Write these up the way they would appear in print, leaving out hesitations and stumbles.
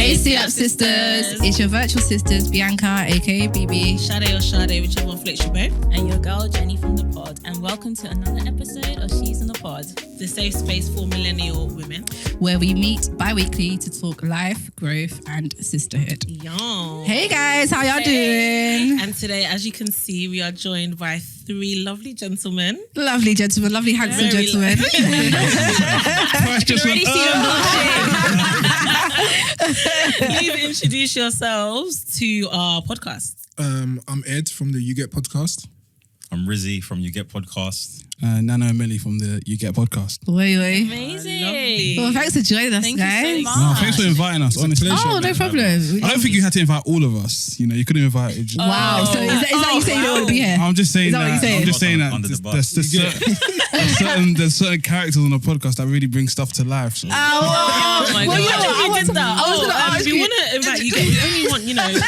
Hey SIAP sisters, it's your virtual sisters Bianca aka BB, Shade or Shade, whichever one floats your boat, and your girl Jenny from the pod, and welcome to another episode of She's in the Pod, the safe space for millennial women, where we meet bi-weekly to talk life, growth and sisterhood. Yo. Hey guys, how y'all doing? And today, as you can see, we are joined by three lovely gentlemen. Lovely gentlemen, lovely handsome Very gentlemen. Please introduce yourselves to our podcast. I'm Ed from the YouGet Podcast. I'm Rizzy from YouGet Podcast. Nano and Millie from the YouGet Podcast. Wait. amazing. Well, thanks for joining us, Thank guys. you so much. No, thanks for inviting us, honestly. Oh, no problem. I don't think you had to invite all of us. You know, you could have invited. Wow. So is that you saying you don't want to be here? I'm just saying Is that what you're saying? I'm just saying that Under the bus. there's certain characters on the podcast that really bring stuff to life. So. Oh my Well, God. you know what, I was gonna ask we you- want to invite you guys. We only want, Nano and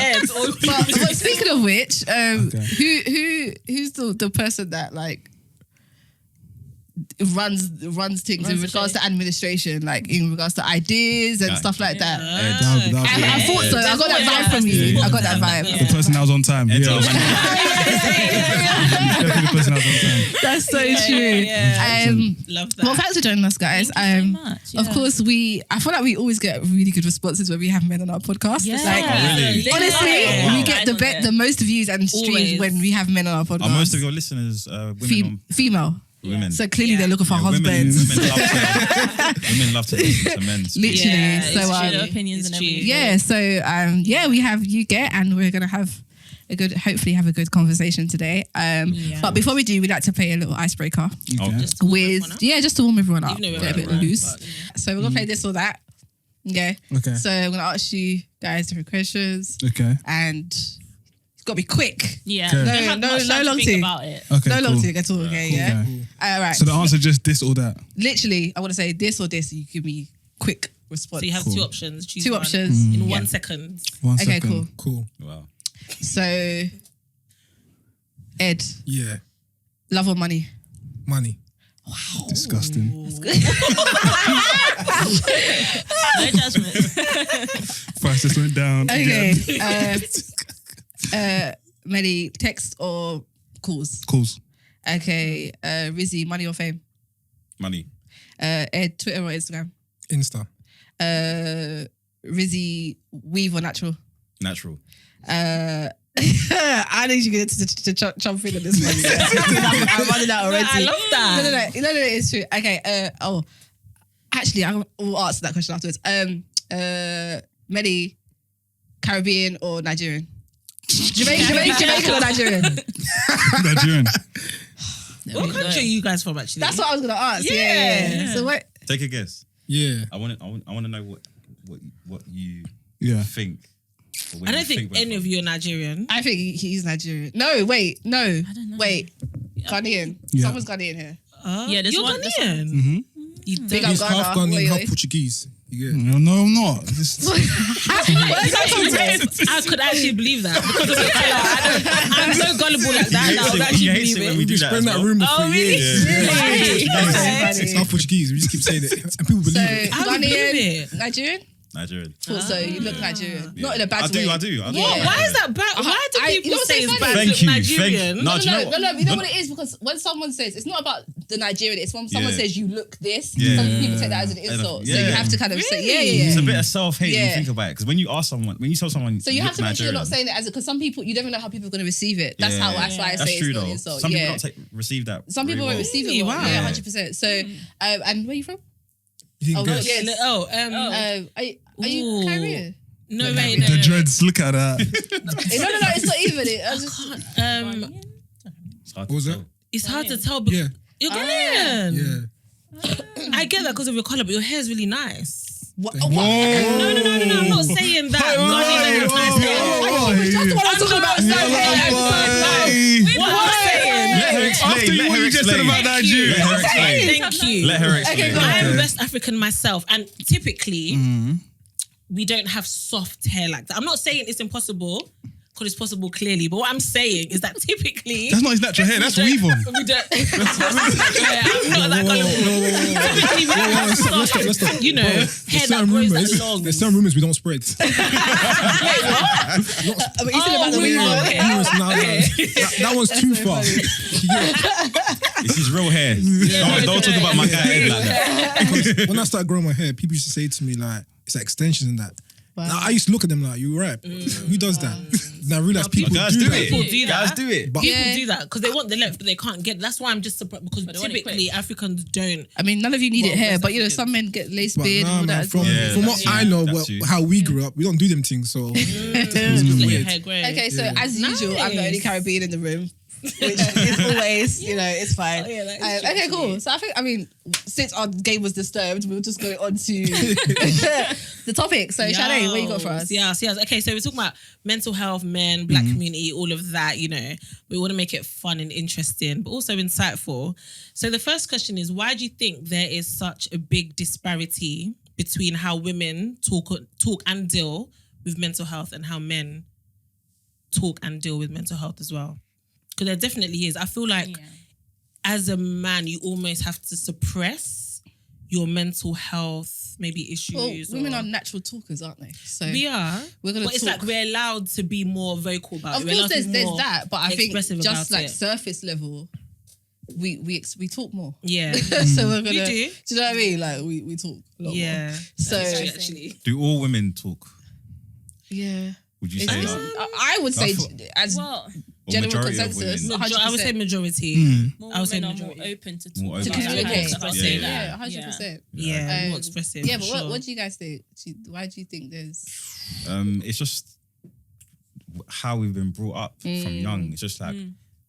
Ed. But speaking of which, Okay. who's the person that like runs things in regards to administration, like in regards to ideas and stuff like that? I thought so. I got that vibe from you. I got that vibe. The person that was on time. Ed's Yeah. our manager. Definitely the person that was on time. That's so true. Love that. Well, thanks for joining us, guys. Thank you so much, Of yeah. course, I feel like we always get really good responses when we have men on our podcast. Yeah. Like, really? honestly, Yeah. we get the most views and streams Always. when we have men on our podcast. Are most of your listeners women? Female. Women. So clearly they're looking for Yeah, husbands. Women love to listen to men. speak. Literally. Yeah, so it's true, opinions it's and true. everything. yeah, so we have YouGet and we're gonna have hopefully have a good conversation today. But before we do, we'd like to play a little icebreaker Okay. with just to warm everyone up, Even though get a we're bit loose. So we're gonna play this or that. Okay. Okay. So I'm gonna ask you guys different questions Okay. and it's gotta be quick. Yeah. Okay. Don't have No much time to long think tea. about it. Okay. No long cool. to get all, okay, Cool, yeah? okay. All right. So the answer just this or that. Literally, I want to say this or this. You give me quick response. So you have Cool. two options. Choose two one options. in 1 second. 1 Okay, second. cool. Cool. Wow. So, Ed, Yeah. love or money? Money. Wow. Disgusting. No judgment. Price just went down. Okay. again. Melly, text or calls? Calls. Okay. Rizzy, money or fame? Money. Ed, Twitter or Instagram? Insta. Rizzy, weave or natural? Natural. I need you to jump in on this one. I'm running out already. I love that. No, it's true. Okay. Actually, I will answer that question afterwards. Melly, Caribbean or Nigerian? Jamaican or Nigerian? Nigerian. What country are you guys from, actually? That's what I was gonna ask. Yeah. Yeah. So what? Take a guess. Yeah. I want to know what you Yeah. think. or where I don't you think we're any from. of you are Nigerian. I think he's Nigerian. No, wait, no. I don't know. Wait, Ghanaian. Yeah. Someone's Ghanaian here. Yeah, there's You're one- there's Ghanaian. Mm-hmm. You Big don't. up Ghana. half Ghanaian, Wait, half wait. Portuguese. Yeah. No, I'm not. Just, I could actually believe that because of the colour. I'm so gullible like that. I would He actually hates believe it when it. we do that. Spread as that well. rumor for really? years. Really? It's half Portuguese. We just keep saying it, and people So believe it. How do you believe Ghanaian, it? Nigerian. Nigerian. Cool. So you look Nigerian, Yeah. not in a bad I way. do. What? Yeah. Why is that bad? Why do I- you people know what's say so it's funny? bad to Thank look you. Nigerian? No, do you know what? You know what it is? Because when someone says, it's not about the Nigerian, it's when someone Yeah. says you look this, Yeah. some people take that as an insult. So you Yeah. have to kind of say, Really? It's a bit of self-hate when Yeah. you think about it. Because when you tell someone, So you have to look make sure you're not Nigerian, saying it as because some people, you never know how people are going to receive it. That's why I That's say true it's not though. an insult. Some people Yeah. don't receive that. Some people very won't well. receive it. Really? Well. Wow. Yeah, 100%. So, and where are you from? You didn't guess. yes. Are you Ooh. Caribbean? No, wait, no. the dreads, look at that. No, it's not even it. I was just, It's hard What was to that? tell. It's hard to tell. Yeah. You're Ghanaian. Yeah. I get that because of your colour, but your hair is really nice. what? Thank What? No, I'm not saying that. Ghanaian has nice hair. That's what I'm talking about. What am I saying? Let her explain. After Let what her you just said explain. about Nigeria. Let her explain. Thank you. Let her explain. go ahead. I'm West African myself, and typically we don't have soft hair like that. I'm not saying it's impossible, because it's possible clearly, but what I'm saying is that typically That's not his natural hair. That's weave on. we don't. I'm not that gullible. Typically, we don't have soft, you know, hair hair that grows that long. There's some rumors we don't spread. But you said about the Rumors, that one's too far. This is real hair. Don't talk about my guy head like that. Because when I started growing my hair, people used to say to me like, it's like extensions and that. Wow. Now, I used to look at them like, you right. Who does that? Now I realize people Guys do do that. it. People do that. Guys do it. But People do that because they want the length, but they can't get. That's why I'm just surprised because But they want it typically quick. Africans don't. I mean, none of you need it Well, hair, West but you know, Africans. some men get lace But beard and all nah, man, that. from Yeah, what that's I know, that's you. how we grew up, we don't do them things. So Just let your weird. hair grow. Okay, so Yeah. as usual, I'm the only Nice. Caribbean in the room, which is always, it's fine. Oh, yeah, that is Okay, true. cool. So I mean, since our game was disturbed, we'll just go on to the topic. So Sade, what you got for us? Yes. Okay, so we're talking about mental health, men, black community, all of that, We want to make it fun and interesting, but also insightful. So the first question is, why do you think there is such a big disparity between how women talk and deal with mental health and how men talk and deal with mental health as well? Because there definitely is. I feel like as a man, you almost have to suppress your mental health, maybe issues. Well, women or- are natural talkers, aren't they? So We are. we're gonna But it's talk. like we're allowed to be more vocal about Of it. We're course, allowed to be there's more that, but I think expressive just about like it. surface level, we talk more. Yeah. So we're gonna. We do. Do you know what I mean? Like we talk a lot more. Yeah. So That's true, actually. Do all women talk? yeah, Would you It's- say it's- that? I would say as Well, Or general majority of consensus. women? 100%. I would say majority. more I would say women are more majority. open to More talk open about to that. communicate. I'd say Yeah. that. Yeah, 100%. Yeah, more Um, expressive. Yeah, for but sure. what do you guys think? Why do you think there's? It's just how we've been brought up from young. It's just like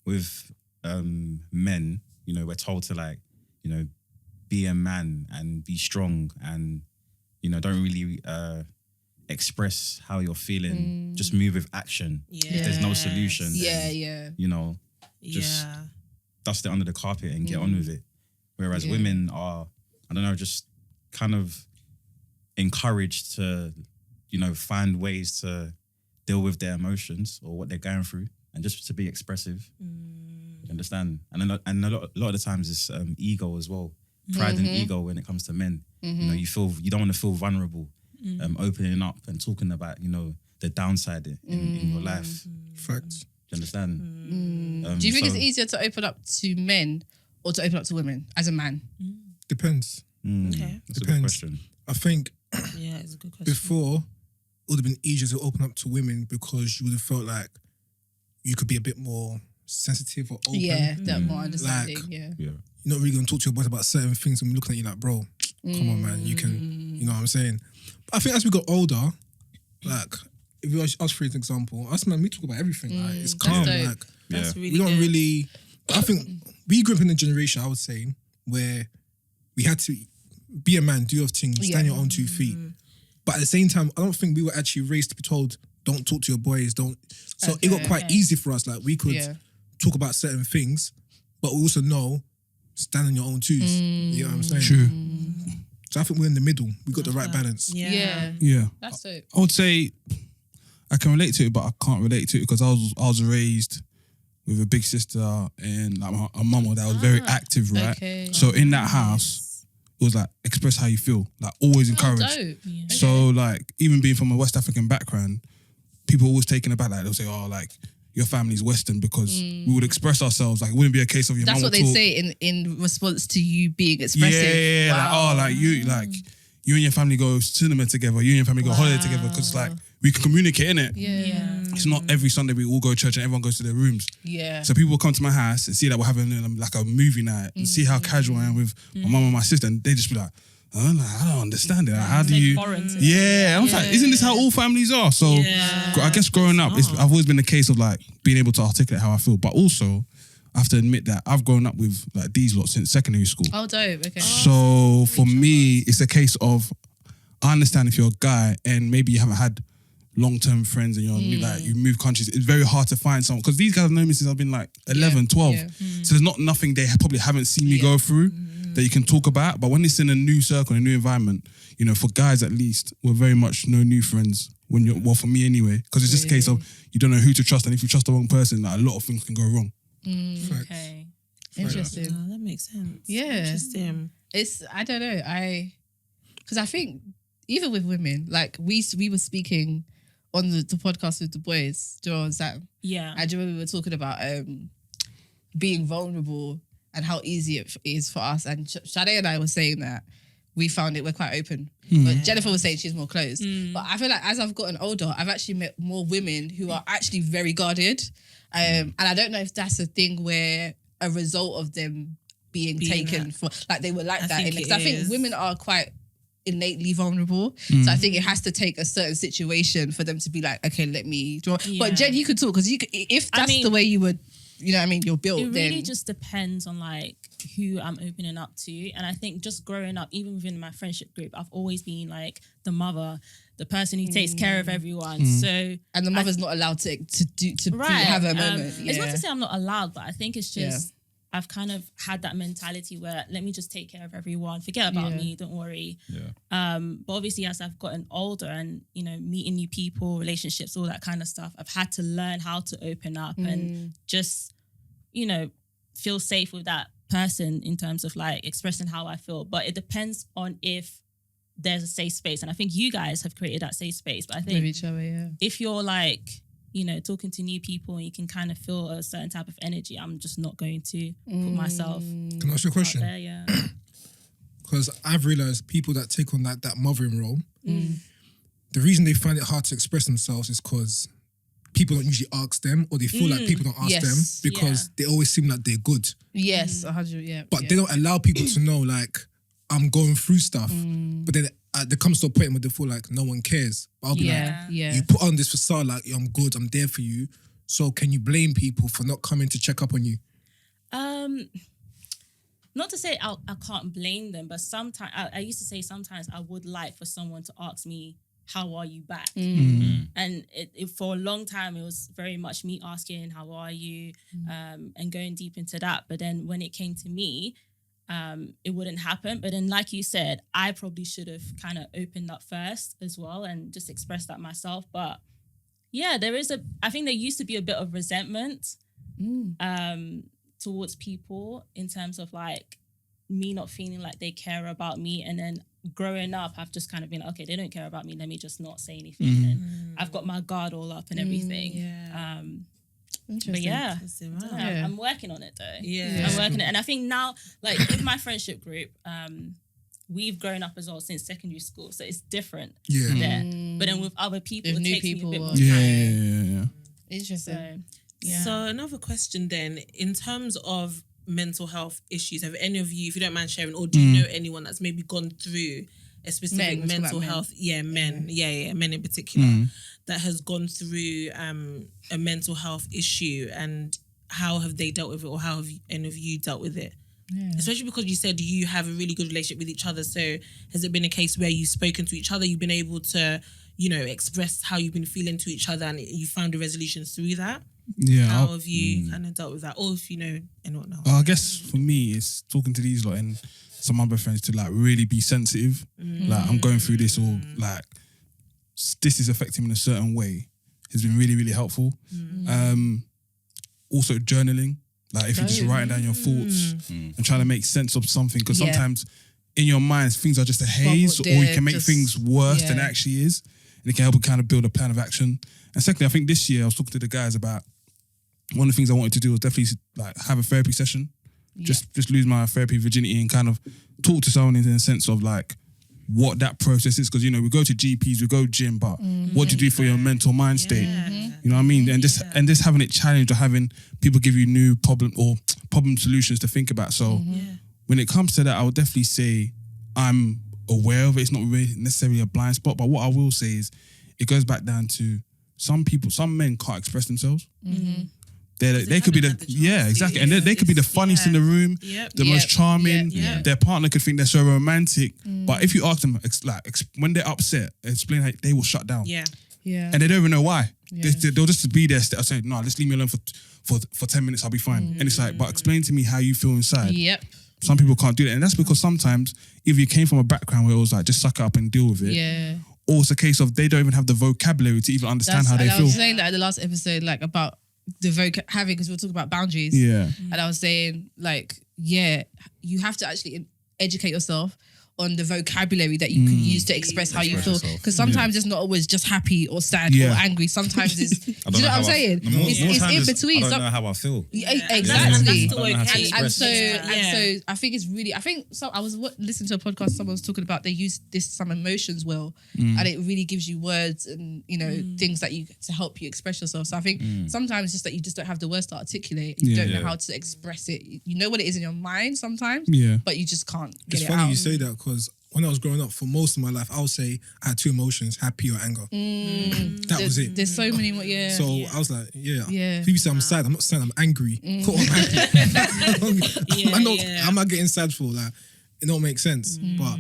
with men, we're told to like, be a man and be strong and, don't really express how you're feeling. Just move with action. If there's no solution, Yeah, then, yeah. just yeah. dust it under the carpet and get on with it. Whereas Yeah. women are, I don't know, just kind of encouraged to, find ways to deal with their emotions or what they're going through and just to be expressive. You understand? And a lot of the times it's ego as well. Pride and ego when it comes to men. You don't want to feel vulnerable, opening up and talking about, the downside in your life. Facts. Do you understand? Do you think so- it's easier to open up to men or to open up to women as a man? Depends. Okay. That's a good Depends. question. I think Yeah, it's a good question. before it would have been easier to open up to women because you would have felt like you could be a bit more sensitive or open. Yeah, that more understanding. Like- yeah. Yeah. You're not really going to talk to your boys about certain things and we're looking at you like, bro, come on, man. You can, you know what I'm saying? But I think as we got older, like, if we us for example, us man, we talk about everything. Like, it's calm. dope. Like, That's Yeah. really we don't good. really. I think we grew up in a generation, I would say, where we had to be a man, do your thing, stand your own 2 feet. But at the same time, I don't think we were actually raised to be told, don't talk to your boys, don't. So it got quite easy for us. Like we could Yeah. talk about certain things, but we also know stand on your own twos. You know what I'm saying? True. So I think we're in the middle. We got the right balance. Yeah. Yeah. That's dope. I would say I can relate to it, but I can't relate to it because I was raised with a big sister and like a mama that was very active, right? Okay. So in that house, it was like express how you feel, like always encouraged. Dope. So like even being from a West African background, people always taken aback. Like they'll say, "Oh, like your family's Western," because we would express ourselves. Like it wouldn't be a case of your That's mum what would they talk. say in response to you being expressive. Yeah. Wow. Like you and your family go cinema together. You and your family go holiday together because like we can communicate, innit? Yeah. It's not every Sunday we all go to church and everyone goes to their rooms. Yeah. So people will come to my house and see that we're having like a movie night and see how casual I am with my mum and my sister, and they just be like, "Oh, like, I don't understand it. Like, how do you?" foreign to Yeah, I'm like, isn't this how all families are? So I guess growing up, I've always been the case of like being able to articulate how I feel, but also I have to admit that I've grown up with like these lot since secondary school. Oh, dope. Okay. So for me, it's a case of I understand if you're a guy and maybe you haven't had long-term friends and you're like you move countries. It's very hard to find someone because these guys have known me since I've been like 11, 12. yeah. So there's not nothing they probably haven't seen me go through that you can talk about. But when it's in a new circle, a new environment, for guys at least, we're very much no new friends. For me anyway, because it's just a case of you don't know who to trust, and if you trust the wrong person, like a lot of things can go wrong. Facts. Okay. Interesting. Oh, that makes sense. Yeah. Interesting. I don't know. Because I think even with women, like we were speaking on the podcast with the boys, Joel and Sam. Yeah. And do you remember we were talking about being vulnerable and how easy it is for us. And Sade and I were saying that we found we're quite open. But Jennifer was saying she's more closed. But I feel like as I've gotten older, I've actually met more women who are actually very guarded. And I don't know if that's a thing where a result of them being taken for, like they were like that. Because I think women are quite innately vulnerable. So I think it has to take a certain situation for them to be like, okay, let me draw. Yeah. But Jen, you could talk because if that's the way you would, you know what I mean, you're built. It really then just depends on like who I'm opening up to. And I think just growing up, even within my friendship group, I've always been like the mother, the person who takes care of everyone. So and the mother's not allowed to have her moment. It's not to say I'm not allowed, but I think it's just I've kind of had that mentality where let me just take care of everyone, forget about me, don't worry. But obviously as I've gotten older and, you know, meeting new people, relationships, all that kind of stuff, I've had to learn how to open up and just, you know, feel safe with that person in terms of like expressing how I feel. But it depends on if there's a safe space. And I think you guys have created that safe space. But I think with each other, if you're like, you know, talking to new people and you can kind of feel a certain type of energy, I'm just not going to put myself Can I ask you a question? out there, Because I've realised people that take on that mothering role, the reason they find it hard to express themselves is because people don't usually ask them, or they feel like people don't ask them because they always seem like they're good. Yes, 100, But they don't allow people to know, like, I'm going through stuff. But then there comes to a point where they feel like no one cares. But I'll be like, you put on this facade like, I'm good, I'm there for you. So can you blame people for not coming to check up on you? Not to say I can't blame them, but sometimes I used to say sometimes I would like for someone to ask me, how are you back? And it for a long time, it was very much me asking, how are you? And going deep into that. But then when it came to me, it wouldn't happen. But then, like you said, I probably should have kind of opened up first as well and just expressed that myself. But yeah, I think there used to be a bit of resentment towards people in terms of like me not feeling like they care about me. And then growing up, I've just kind of been, okay, they don't care about me. Let me just not say anything. And I've got my guard all up and everything. But yeah, I'm working on it though. I'm working on it. And I think now, like with my friendship group, we've grown up as well since secondary school. So it's different there. But then with other people, it takes me a bit more time. Interesting. So another question then, in terms of mental health issues, have any of you, if you don't mind sharing, or do you know anyone that's maybe gone through a specific mental health? Men in particular, that has gone through a mental health issue, and how have they dealt with it, or how have any of you dealt with it? Especially because you said you have a really good relationship with each other. So has it been a case where you've spoken to each other, you've been able to, you know, express how you've been feeling to each other, and you found a resolution through that? How have you kind of dealt with that? Or if you know anyone else? I guess for me, it's talking to these lot and some other friends to like really be sensitive. Like, I'm going through this, or like this is affecting me in a certain way, has been really, really helpful. Also journaling. Like if you're just writing down your thoughts and trying to make sense of something, because sometimes in your mind things are just a haze, or you can make things worse than it actually is, and it can help you kind of build a plan of action. And secondly, I think this year I was talking to the guys about one of the things I wanted to do was definitely like have a therapy session, just lose my therapy virginity and kind of talk to someone in a sense of like what that process is. Because, you know, we go to GPs, we go gym, but what do you do for your mental mind state? You know what I mean? And just having it challenged, or having people give you new problem solutions to think about. So when it comes to that, I would definitely say I'm aware of it. It's not really necessarily a blind spot, but what I will say is it goes back down to some men can't express themselves. They could be exactly, and they could be the funniest in the room, the most charming. Their partner could think they're so romantic, but if you ask them, when they're upset, explain how they will shut down. And they don't even know why. They'll just be there. I'll say, no, just leave me alone for 10 minutes. I'll be fine. And it's like, but explain to me how you feel inside. Some people can't do that, and that's because sometimes either you came from a background where it was like just suck it up and deal with it. Or it's a case of they don't even have the vocabulary to even understand how they feel. I was saying that in the last episode, like about the because we were talking about boundaries. And I was saying, like, you have to actually educate yourself on the vocabulary that you can use to express how you feel. yourself. Because sometimes it's not always just happy or sad or angry. Sometimes it's, do you know what I'm saying? It's in between. I don't know how I feel. Exactly. That's still I don't know how to okay. And express so, it. and so, I think it's really. I think so. I was listening to a podcast. Someone was talking about they use some emotions well, and it really gives you words and things that you to help you express yourself. So I think sometimes just that you just don't have the words to articulate. You don't know how to express it. You know what it is in your mind sometimes, but you just can't get It's it funny out. you say that because when I was growing up, for most of my life, I would say I had two emotions: happy or anger. That was it. There's so many more. Yeah. So I was like, Yeah. People say I'm sad. I'm not sad. I'm angry. Or I'm happy. I know. How am I getting sad for? Like, it don't make sense. But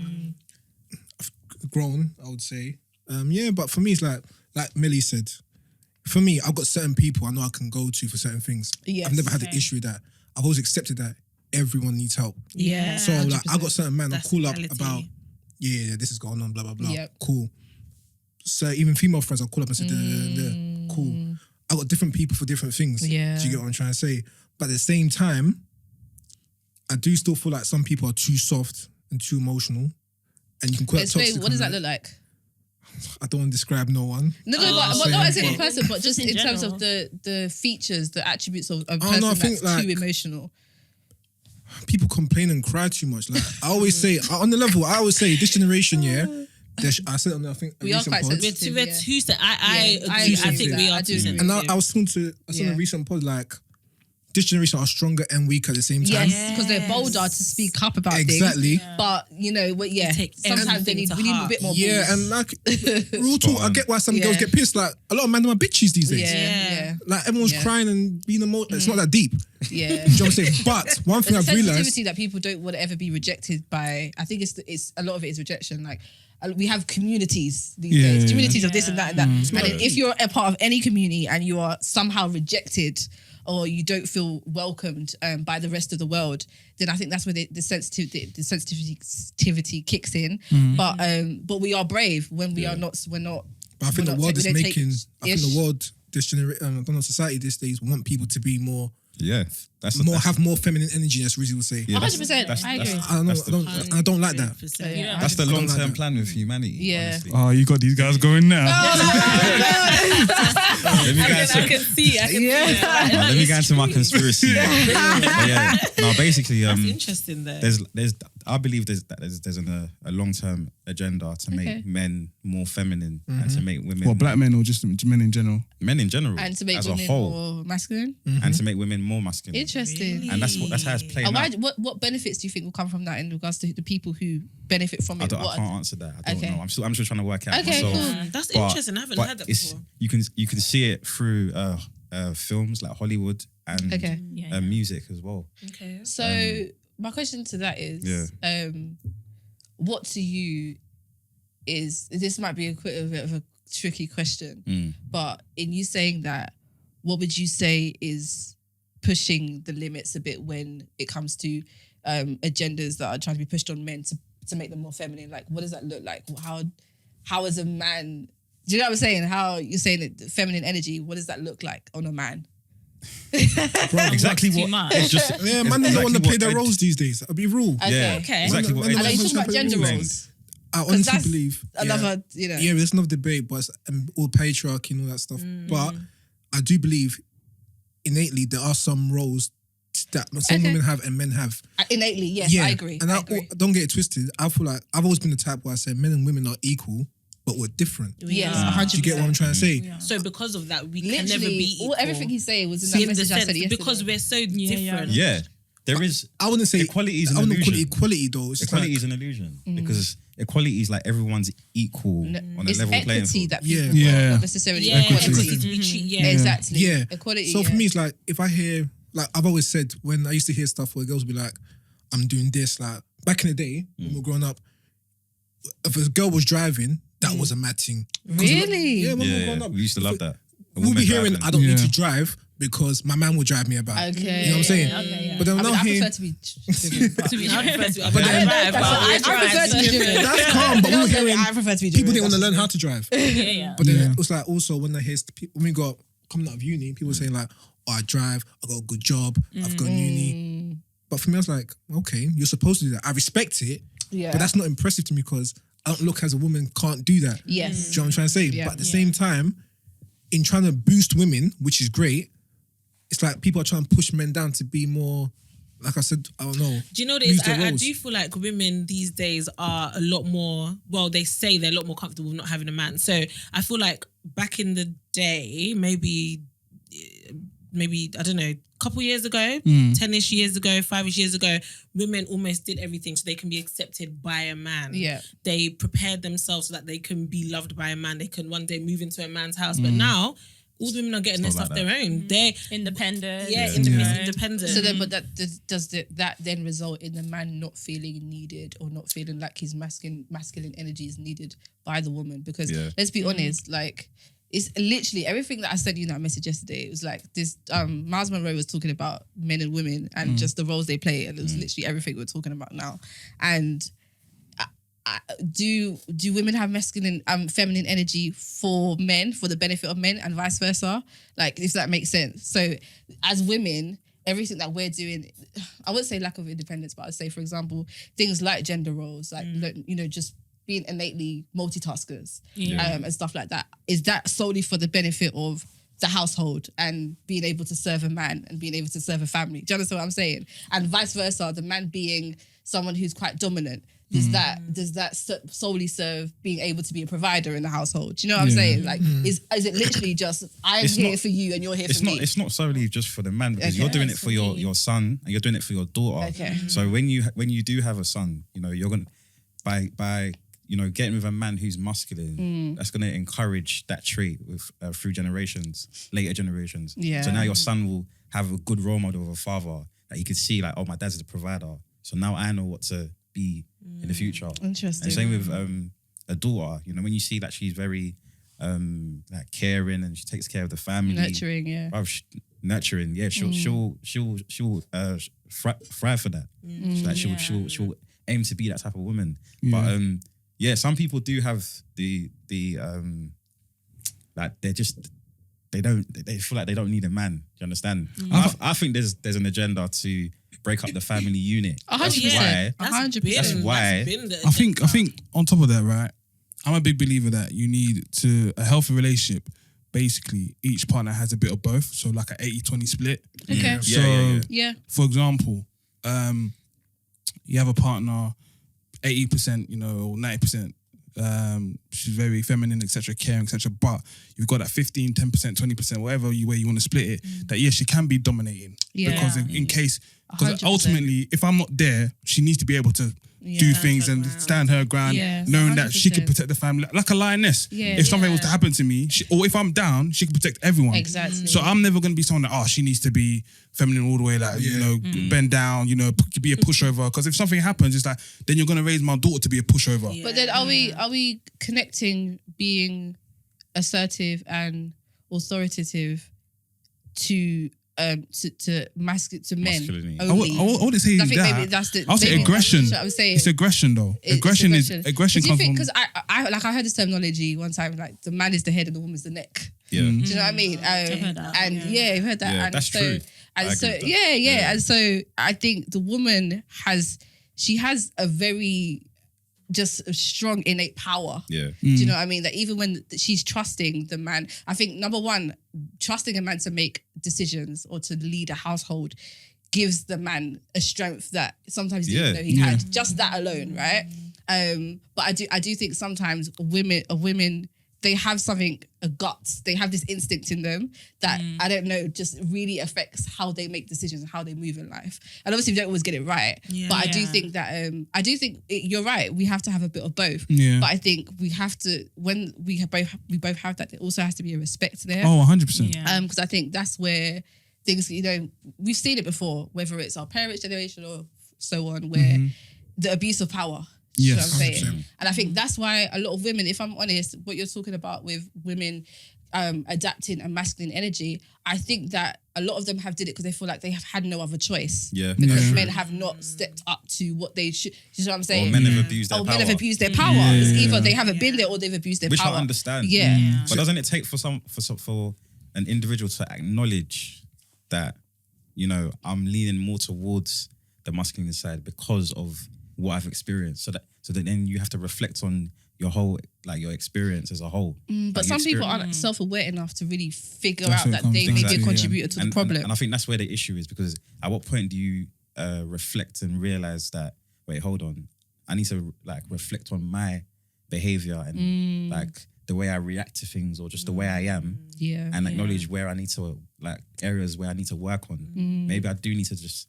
I've grown, I would say. But for me, it's like Millie said. For me, I've got certain people I know I can go to for certain things. Yes. I've never had an issue with that. I've always accepted that everyone needs help. Yeah. So like, I got certain man I That's call up reality. about, this is going on, blah blah blah. Yep. Cool. So even female friends, I'll call up and say, cool. I got different people for different things. Yeah. Do you get what I'm trying to say? But at the same time, I do still feel like some people are too soft and too emotional, and you can quite Explain, toxic. what does on that look like? I don't want to describe no one. No, but not as a person, but just in terms of the features, the attributes of a person I think, that's too like, emotional. People complain and cry too much. Like I always say, on the level, I always say this generation, I said it on I think a We are recent quite pod. sensitive. We're too sensitive. I I agree. agree I think with we that. are I too do. sensitive. And I was talking to a recent pod, like this generation are stronger and weaker at the same time. Yes, because they're bolder to speak up about Exactly. things. But take sometimes we need a bit more. Yeah, balls. and like real talk, I get why some girls get pissed. Like a lot of men are bitches these days. Yeah. Like everyone's crying and being emotional. It's not that deep. Yeah. Do you know what I'm saying? But one thing The I've realized, sensitivity that people don't want to ever be rejected by. I think it's a lot of it is rejection. Like we have communities these days, communities of this and that and that. And then if you're a part of any community and you are somehow rejected or you don't feel welcomed by the rest of the world, then I think that's where the sensitivity kicks in. But we are brave when we are not. We're not. but I think we're the not- world we is don't take making. I think ish. the world, this generation, I don't know, society these days want people to be more, That's more feminine energy. As Rizzy would say. Yeah, that's- 100%. I agree. I don't know. I don't like that. That's the I don't long like term that. plan with humanity. Yeah. honestly. Oh, you got these guys going now. Let me go into- I can see. I can see. let me go into my conspiracy. No, basically, That's interesting there. there's I believe there's a long term agenda to make men more feminine and to make women Well, black men or just men in general? men in general And to make as a women whole more masculine. and to make women more masculine. Interesting. And that's how it's playing And out. what benefits do you think will come from that in regards to the people who benefit from it? I can't answer that. I don't Okay. know. I'm still trying to work out Okay, myself. cool. That's But- interesting. I haven't but heard that it's- before. You can see it through films like Hollywood and Okay. music as well. Okay. So my question to that is, what to you is, this might be a bit of a tricky question, but in you saying that, what would you say is pushing the limits a bit when it comes to agendas that are trying to be pushed on men to make them more feminine? Like, what does that look like? How as a man, do you know what I'm saying? How you're saying it, feminine energy, what does that look like on a man? Exactly Too what much. it's just Yeah, man, they don't want to play their what- roles these days. I'll be real. Yeah, Okay. exactly what Man, And are you man, talking about man, gender man, roles? I honestly that's believe Another, you know. Yeah, there's another debate, but it's all patriarchy and all that stuff. But I do believe innately there are some roles that some women have and men have. Innately, yes, I agree. And I agree. don't get it twisted. I feel like I've always been the type where I say men and women are equal, but we're different. Yes, Yeah. 100%. Do you get what I'm trying to say? So because of that, we can never Literally, be equal. everything he's saying was in that in the message I sense said yesterday. because we're so different. Yeah, there is I wouldn't say equality is an I wouldn't call it illusion. equality though. It's Equality like, is an illusion because equality is like everyone's equal on a it's level playing equity field. that people Yeah. want, Yeah. not necessarily Yeah, equality. equity to be treated. Yeah. Exactly. yeah. Equality. So for yeah. me, it's like if I hear, like I've always said when I used to hear stuff where girls would be like, I'm doing this. Like back in the day when we were growing up, if a girl was driving, that was a mad thing. 'Cause Really? Yeah, when we were Yeah, growing up, we used to love that. A we'll woman be hearing, driving. I don't need Yeah. to drive because my man will drive me about. Okay. You know what I'm saying? Okay, yeah. But then I now mean, I hearing, prefer to be driven. but- To be honest, But then- I prefer to be driven. that's calm, but we were hearing I prefer to be driven. people didn't want to learn how to drive. Yeah. But then Yeah. it was like also when I hear when we got coming out of uni, people saying like, "Oh, I drive, I got a good job, I've got uni." But for me, I was like, "Okay, you're supposed to do that. I respect it, Yeah. But that's not impressive to me because I don't look as a woman can't do that. Yes. Do you know what I'm trying to say? Yeah. But at the same time, in trying to boost women, which is great, it's like people are trying to push men down to be more, like I said, I don't know. Do you know what it use is? their I roles. do feel like women these days are a lot more, well, they say they're a lot more comfortable with not having a man. So I feel like back in the day, maybe, I don't know, a couple years ago, 10-ish years ago, 5-ish years ago, women almost did everything so they can be accepted by a man. Yeah. They prepared themselves so that they can be loved by a man. They can one day move into a man's house. But now, all the women are getting their It's not stuff like their own. They're Independent. independent. So then, but that then result in the man not feeling needed or not feeling like his masculine energy is needed by the woman? Because let's be honest, like it's literally everything that I sent you in that message yesterday. It was like this. Miles Monroe was talking about men and women and just the roles they play, and it was literally everything we're talking about now. And do women have masculine feminine energy for men, for the benefit of men, and vice versa? Like, if that makes sense. So as women, everything that we're doing, I wouldn't say lack of independence, but I'd say, for example, things like gender roles, like just being innately multitaskers and stuff like that. Is that solely for the benefit of the household and being able to serve a man and being able to serve a family? Do you understand what I'm saying? And vice versa, the man being someone who's quite dominant, does that solely serve being able to be a provider in the household? Do you know what I'm saying? Like, is it literally just I'm here for you and you're here for me? It's not solely just for the man because you're doing it for your son and you're doing it for your daughter. Okay. So when you do have a son, you're gonna by getting with a man who's masculine, that's gonna encourage that trait with through later generations. Yeah. So now your son will have a good role model of a father that he could see, like, oh, my dad's the provider. So now I know what to be in the future. Interesting. And same with a daughter. When you see that she's very like caring and she takes care of the family, Nurturing, yeah. Nurturing, yeah. She'll thrive for that. So that she'll aim to be that type of woman. But some people do have the like they feel like they don't need a man. Do you understand? I think there's an agenda to break up the family unit. 100%. 100%. That's why. I think on top of that, right, I'm a big believer that you need a healthy relationship. Basically, each partner has a bit of both. So like an 80-20 split. Okay. So, Yeah. for example, you have a partner, 80%, or 90%. She's very feminine, etc., caring, etc. But you've got that 15, 10%, 20%, whatever way you want to split it. That she can be dominating. Yeah. Because in case, because 100%. ultimately, if I'm not there, she needs to be able to do things and stand her ground, Yeah, knowing that she 100%. can protect the family like a lioness. Yeah. If something was to happen to me, or if I'm down, she can protect everyone. Exactly. So I'm never going to be someone that she needs to be feminine all the way, like bend down, be a pushover. Because if something happens, it's like then you're going to raise my daughter to be a pushover. But then are we connecting being assertive and authoritative to men Masculinity. only? I wouldn't say I think that. maybe that's the. I'll say maybe aggression. That's what I'm saying. It's aggression though. Aggression comes from. Because I heard this terminology one time, like the man is the head and the woman's the neck. Yeah. Do you know what I mean? I've heard that. And you've heard that. Yeah, and that's so, true. And I so, agree with that. yeah. And so I think the woman has a very just a strong innate power. Yeah. Do you know what I mean? That even when she's trusting the man, I think number one, trusting a man to make decisions or to lead a household gives the man a strength that sometimes he didn't know he had. Just that alone, right? But I do think sometimes women they have something, a guts. They have this instinct in them that I don't know, just really affects how they make decisions and how they move in life. And obviously, we don't always get it right. Yeah. But I do think that you're right. We have to have a bit of both. Yeah. But I think we have to when we both have that. There also has to be a respect there. Oh, 100%. Yeah. Because I think that's where things, we've seen it before, whether it's our parents' generation or so on, where the abuse of power. You know what I'm Yes, saying? 100%. And I think that's why a lot of women, if I'm honest, what you're talking about with women adapting a masculine energy, I think that a lot of them have did it because they feel like they have had no other choice. Yeah. Because Yeah. men have not stepped up to what they should. You know what I'm saying? Or men have abused their power. men have abused their power. Yeah. It's either they haven't been there or they've abused their Which power. I understand. Yeah. But doesn't it take for an individual to acknowledge that, I'm leaning more towards the masculine side because of what I've experienced. So that then you have to reflect on your whole, like your experience as a whole. But Like, some you people experience- aren't self-aware enough to really figure That's out where it that comes they from. may be a Exactly, contributor to the problem. And I think that's where the issue is, because at what point do you reflect and realize that, wait, hold on, I need to like reflect on my behavior and like the way I react to things, or just the way I am, Yeah. and acknowledge where I need to, like areas where I need to work on. Maybe I do need to just,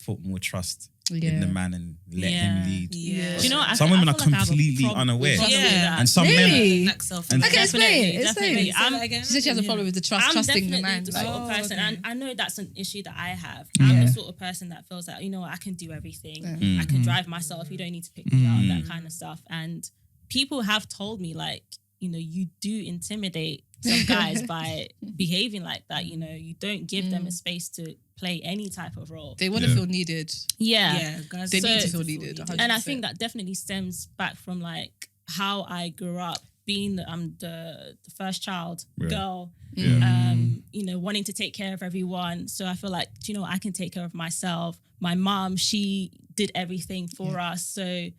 put more trust in the man and let him lead. Yeah. Do you know what? Some women I are feel like I have a completely problem unaware. with Yeah. And some men, Really? Like self- And- Okay, explain. Definitely. Explain. Say that again. She said she has a problem with the trusting definitely the man. the Like, sort of person, okay. and I know that's an issue that I have. I'm the sort of person that feels that, I can do everything. I can drive myself. You don't need to pick me up, that kind of stuff. And people have told me, like, you do intimidate some guys by behaving like that. You don't give them a space to play any type of role. they want to feel needed. Yeah. Guys, They need to So- feel needed. 100%. And I think that definitely stems back from like how I grew up, being the first child, girl, wanting to take care of everyone. So I feel like, I can take care of myself. My mom, she did everything for us. So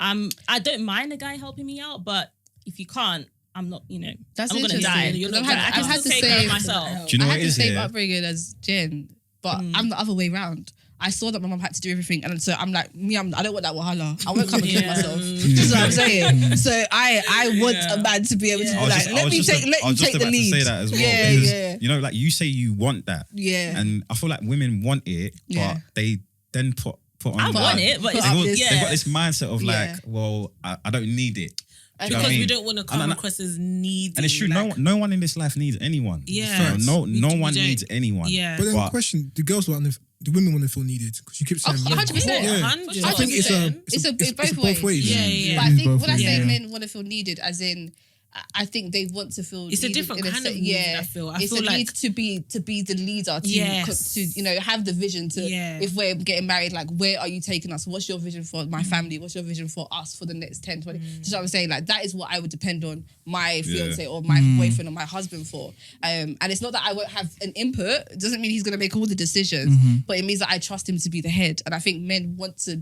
I don't mind a guy helping me out, but if you can't, I'm not, That's I'm gonna interesting. die. Because I I've can had still the take care same. of myself. do you know I what had it the is same here? upbringing as Jen, but I'm the other way round. I saw that my mom had to do everything, and so I'm like, I don't want that wahala. I won't come and kill myself. That's what I'm saying. So I want a man to be able to be like, let me take the lead. To say that as well. Yeah, Because, yeah. like you say you want that. Yeah. And I feel like women want it, Yeah. but they then put on I want it, but Put it's up They've this- got this mindset of like, Yeah. well, I don't need it. Do you know because what I we mean? don't want to come And- across as needy. And it's true, like, no one in this life needs anyone. Yeah. No We one don't. needs anyone. Yeah. But then the question: the girls want to, the women want to feel needed, because you keep saying, men. 100%. Yeah. 100%. I think it's both both ways. Yeah. But I think Both when I ways, say yeah. men want to feel needed, as in, I think they want to feel. It's a needed different in kind of se- need, yeah. I feel. I It's feel a like- need to be the leader to Yes. to have the vision to. Yeah. If we're getting married, like, where are you taking us? What's your vision for my family? What's your vision for us for the next 10, 20? Do you know what I'm saying? Like, that is what I would depend on my fiance or my boyfriend or my husband for. And it's not that I won't have an input. It doesn't mean he's going to make all the decisions, but it means that I trust him to be the head. And I think men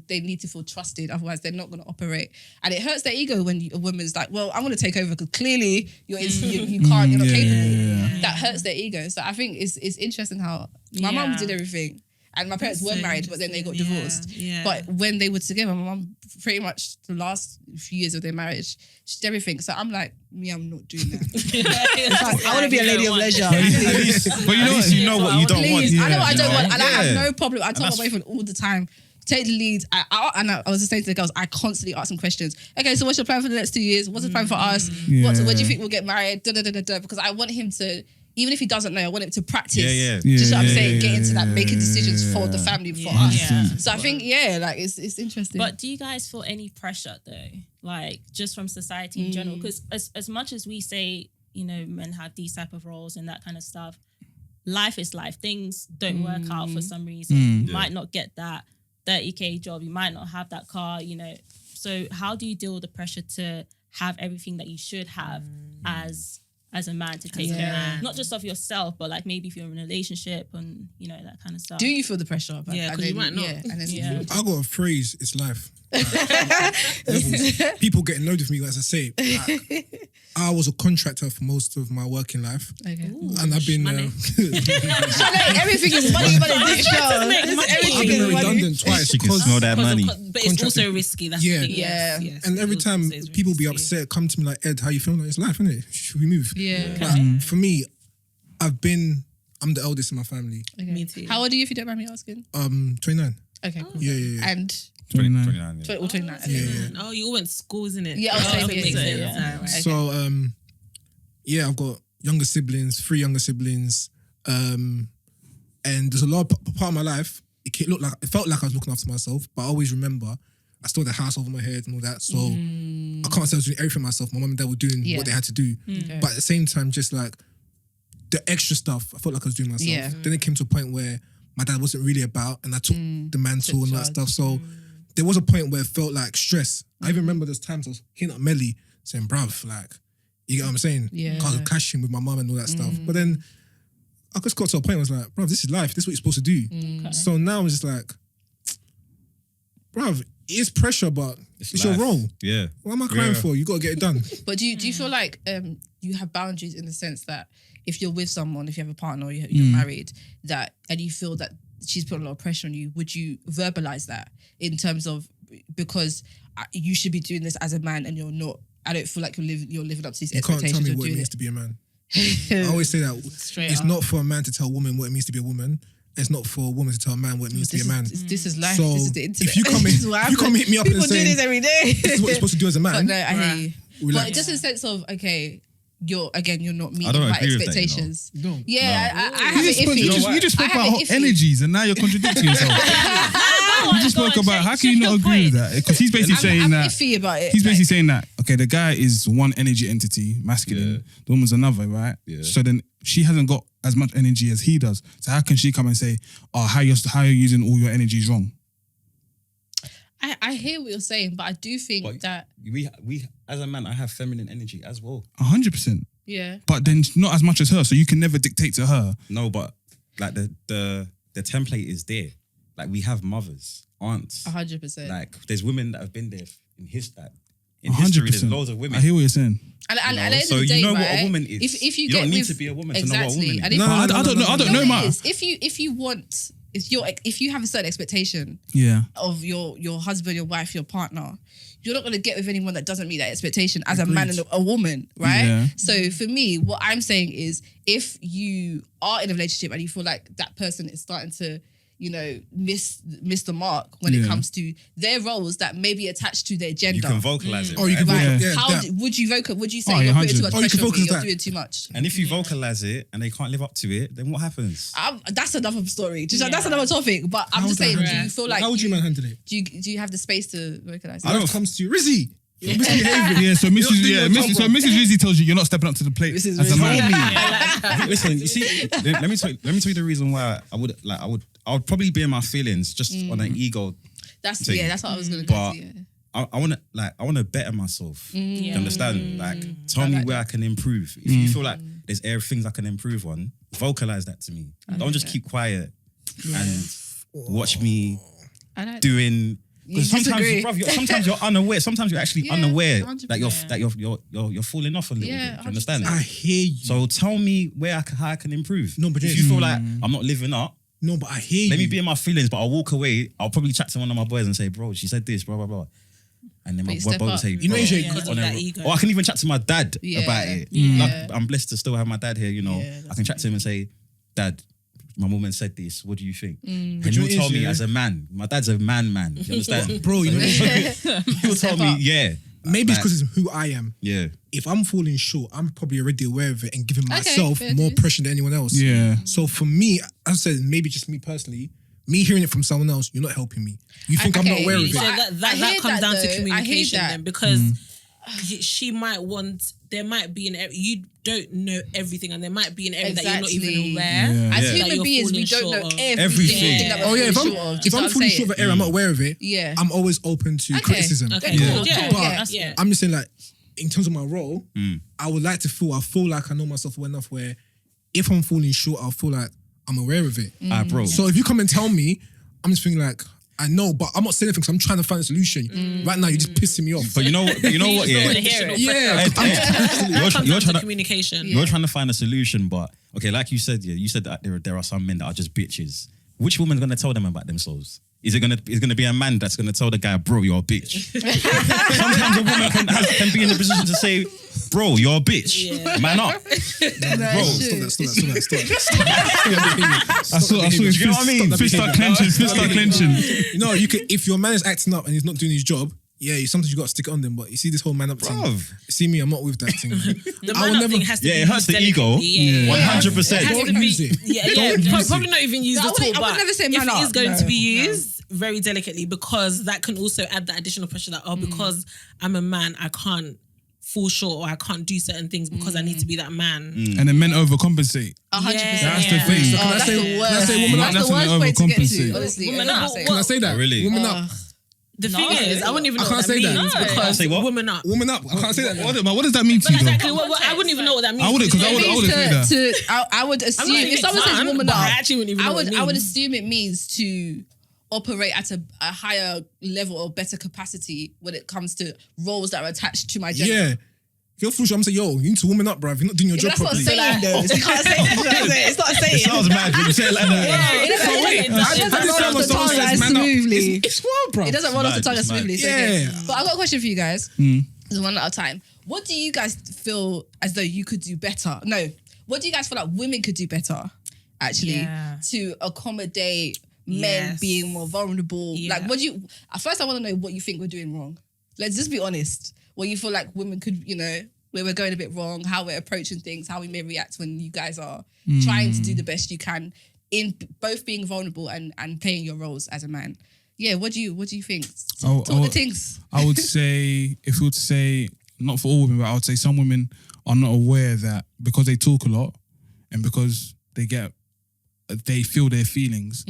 they need to feel trusted. Otherwise, they're not going to operate. And it hurts their ego when a woman's like, well, I'm going to take over because clearly you can't, you're not capable. That hurts their ego. So I think it's interesting how my mum Yeah. did everything. And my parents That's were so married, but then they got interesting. divorced. Yeah. But when they were together, my mum pretty much the last few years of their marriage, she did everything. So I'm like, I'm not doing that. Like, I want to be a lady of leisure. But at least you know what you don't want. Please, I know what I you don't know? want, and I have Yeah. no problem. I tell my that's- boyfriend all the time, take the lead. I was just saying to the girls, I constantly ask them questions. Okay, so what's your plan for the next 2 years? What's the plan for us? Yeah. When do you think we'll get married? Because I want him to, even if he doesn't know, I want him to practice. Yeah. Just what I'm Yeah, saying, yeah, get into that, yeah, making decisions yeah, for the yeah. family, for Yeah. us. Yeah. So I think, like it's interesting. But do you guys feel any pressure though? Like just from society in general? Because as much as we say, men have these type of roles and that kind of stuff, life is life. Things don't work out for some reason. You might not get that 30K job. You might not have that car, So how do you deal with the pressure to have everything that you should have as a man to take care of? Not just of yourself, but like maybe if you're in a relationship and, that kind of stuff. do you feel the pressure? Yeah, And 'cause you then- might not. Yeah, and then Yeah. I got a phrase, it's life. People get annoyed with me as I say it. Like, I was a contractor for most of my working life. Okay. And I've been money. Shanae, everything is money, money. This show. make money. Everything I've been is money. redundant twice She can because smell that money. But it's also risky. That's Yeah. the thing. Yeah. Yes. and every It also time is people be risky. upset, come to me like, Ed, how you feeling? Like, it's life, isn't it? Should we move? Yeah. Like, for me, I'm the eldest in my family. Okay. Me too. How old are you if you don't mind me asking? 29. Okay, cool. Yeah. And 29. 29, yeah. 29. Yeah. Oh, you all went to school, isn't it? Yeah, I was saying, okay, yeah, makes yeah, sense. yeah. Right. So, I've got younger siblings, 3 younger siblings. And there's a lot of part of my life, it felt like I was looking after myself, but I always remember I still had the house over my head and all that. So I can't say I was doing everything myself. My mum and dad were doing Yeah. what they had to do. Okay. But at the same time, just like the extra stuff, I felt like I was doing myself. Yeah. Then it came to a point where my dad wasn't really about, and I took the mantle and all that charge. stuff. So there was a point where it felt like stress. I even remember those times I was hitting up Melly saying, bruv, like, you get what I'm saying? Yeah. Cause of clashing with my mum and all that stuff. But then I just got to a point where I was like, bruv, this is life. This is what you're supposed to do. So now I'm just like, bruv, It's pressure, but it's your life. role. Yeah. What am I crying for? You got to get it done. But do you feel like you have boundaries in the sense that if you're with someone, if you have a partner, or you're married, and you feel that she's putting a lot of pressure on you, would you verbalize that in terms of, because you should be doing this as a man and you're not? I don't feel like you're living up to these You can't expectations. tell me of what it doing means to be a man. I always say that it's not for a man to tell a woman what it means to be a woman. It's not for a woman to tell a man what it means to be a man. This is life. So this is the internet. if you come hit me up people and do say this every day. this is what you're supposed to do as a But man, no, I hear you. Relax. But just in the sense of, okay, you're not meeting I don't my agree with that, expectations. No. Yeah, I have it You iffy. just spoke I have about it hot iffy. energies and now you're contradicting yourself. You just spoke about, how can you not agree with that? Because he's basically saying I'm that. iffy about it. He's basically saying that, okay, the guy is one energy entity, masculine, Yeah. the woman's another, right? Yeah. So then she hasn't got as much energy as he does. So how can she come and say, oh, how you're using all your energy is wrong? I hear what you're saying, but I do think But that we as a man, I have feminine energy as well. 100%. yeah. But then not as much as her. So you can never dictate to her. No, but like the template is there. Like we have mothers, aunts. 100%. Like there's women that have been there in history. In 100%. history, there's loads of women. I hear what you're saying. And You know? at the end So of the day, you know what right, a woman is. If you You don't get need with, to be a woman to know what a woman is. And if, No, I don't know, you know Matt. what it is? If you want, if you have a certain expectation Yeah. of your husband, your wife, your partner, you're not going to get with anyone that doesn't meet that expectation as a man and a woman, right? Yeah. So for me, what I'm saying is, if you are in a relationship and you feel like that person is starting to, miss the mark when it Yeah. comes to their roles that may be attached to their gender. You can vocalize it. Oh, you can right? vocalize. Right. Yeah, How that. would you would you say Oh, you're yeah, putting too 100. much Oh, you can pressure on me, focus you're that. doing too much? And if you vocalize it and they can't live up to it, then what happens? That's another story. That's another topic. But I'm How just would saying, that do you handle- feel like How would you man handle it? do you have the space to vocalize? I don't comes to Rizzy. You're misbehaving. Yeah, so You're doing your job, Mrs. bro. Rizzy tells you you're not stepping up to the plate Mrs. as a Rizzy. man. Listen, you see, let me tell you the reason why I would probably be in my feelings just on an ego. That's thing. that's what I was gonna go But to. Yeah. I want to better myself. You understand? Like, tell I me like where that. I can improve. If you feel like there's things I can improve on, vocalize that to me. Don't just keep quiet and watch me I don't doing. Because disagree. sometimes you're unaware. Sometimes you're actually Yeah, unaware 100%. that you're falling off a little Yeah, bit. Do you understand? 100%. I hear you. So tell me how I can improve. No, but if yes. you feel like I'm not living up, No, but I hear you. let me be in my feelings. But I'll walk away. I'll probably chat to one of my boys and say, "Bro, she said this, blah blah blah," and then But my you step boy will up. say, You know, "Bro, AJ, because of on a- that ego. Or I can even chat to my dad Yeah. about it. Yeah. Like, I'm blessed to still have my dad here. Yeah, I can chat to him and say, "Dad, my woman said this. What do you think?" And But you he'll know tell what it me is, as a man. My dad's a man. You understand, Bro, you know what it is? he'll tell me, yeah. Maybe it's Like, because it's who I am. yeah. If I'm falling short, I'm probably already aware of it and giving myself fair more dues. pressure than anyone else. Yeah. So for me, as I said, maybe just me personally, me hearing it from someone else, you're not helping me. You think I'm not aware of So it. I that hear comes that down though. to I hear communication that. then, because she might want, there might be you don't know everything, and there might be an area that you're not Exactly. even aware. Yeah. As that human you're beings, we falling don't know short of. everything. Everything. That we're Oh yeah, if falling I'm, short of. Do if you know I'm what falling saying? short of an area, I'm not aware of it. Yeah. I'm always open to criticism. Okay, Okay, cool. cool. Yeah, Cool. But Yeah. yeah. I'm just saying, like, in terms of my role, I would like to I feel like I know myself well enough where if I'm falling short, I'll feel like I'm aware of it. Bro. So if you come and tell me, I'm just thinking like, I know, but I'm not saying anything because I'm trying to find a solution. Right now, you're just pissing me off. But you know what? You don't Yeah. want to hear it. Yeah, You're Comes trying down to to communication. You're trying to find a solution, but okay, like you said, you said that there are some men that are just bitches. Which woman's gonna tell them about themselves? Is it gonna be a man that's gonna tell the guy, bro, you're a bitch? Sometimes a woman can be in the position to say, bro, you're a bitch. Yeah. Man up. Bro, Stop that. I saw his you get what I mean? fist start clenching. No, you can. If your man is acting up and he's not doing his job, yeah, sometimes you got to stick it on them. But you see this whole man up thing. Bruv. See me, I'm not with that thing. The I will man up never. thing has to Yeah, be it hurts used the ego. delicately. Yeah. 100%. It has Don't to be, use it. Yeah, Don't use probably it. not even used No, at all. I would But never say if man it is up. going to be No. used very delicately, because that can also add that additional pressure that because I'm a man, I can't fall short or I can't do certain things because I need to be that man. And then men overcompensate. 100%. That's the thing. So can I that's say- the can I worst. say woman up? That's the That's worst when they point to get to. overcompensate. Honestly, Woman up. overcompensate. Can I say that? Really? Woman Well, up. The thing is, I wouldn't even know I can't what that say that. means No. because Say what? woman up. Woman up. I can't say that. What does that mean to you, though? Exactly. I wouldn't even know what that means. I wouldn't, 'cause I It would've means said that. I would assume saying if it someone says can't, woman but up, I actually wouldn't even know what it I would means. assume it means to operate at a higher level or better capacity when it comes to roles that are attached to my gender. Yeah. If you're foolish, I'm saying, yo, you need to woman up, bruv. You're not doing your job That's not properly. saying though. You can't say that. It's not saying. It sounds mad when you say it like that. It doesn't roll off the tongue as smoothly. It's wild, bruv. It doesn't roll off the mad, tongue as it's mad. smoothly. So, Yeah. okay. But I've got a question for you guys. There's one at a time. What do you guys feel as though you could do better? No. What do you guys feel like women could do better, actually, to accommodate men being more vulnerable? Yeah. Like, what do you... At first, I want to know what you think we're doing wrong. Let's just be honest. What you feel like women could, where we're going a bit wrong, how we're approaching things, how we may react when you guys are trying to do the best you can in both being vulnerable and playing your roles as a man. Yeah, what do you think? Talk the things. I would say, if we were to say, not for all women, but I would say some women are not aware that because they talk a lot and because they feel their feelings,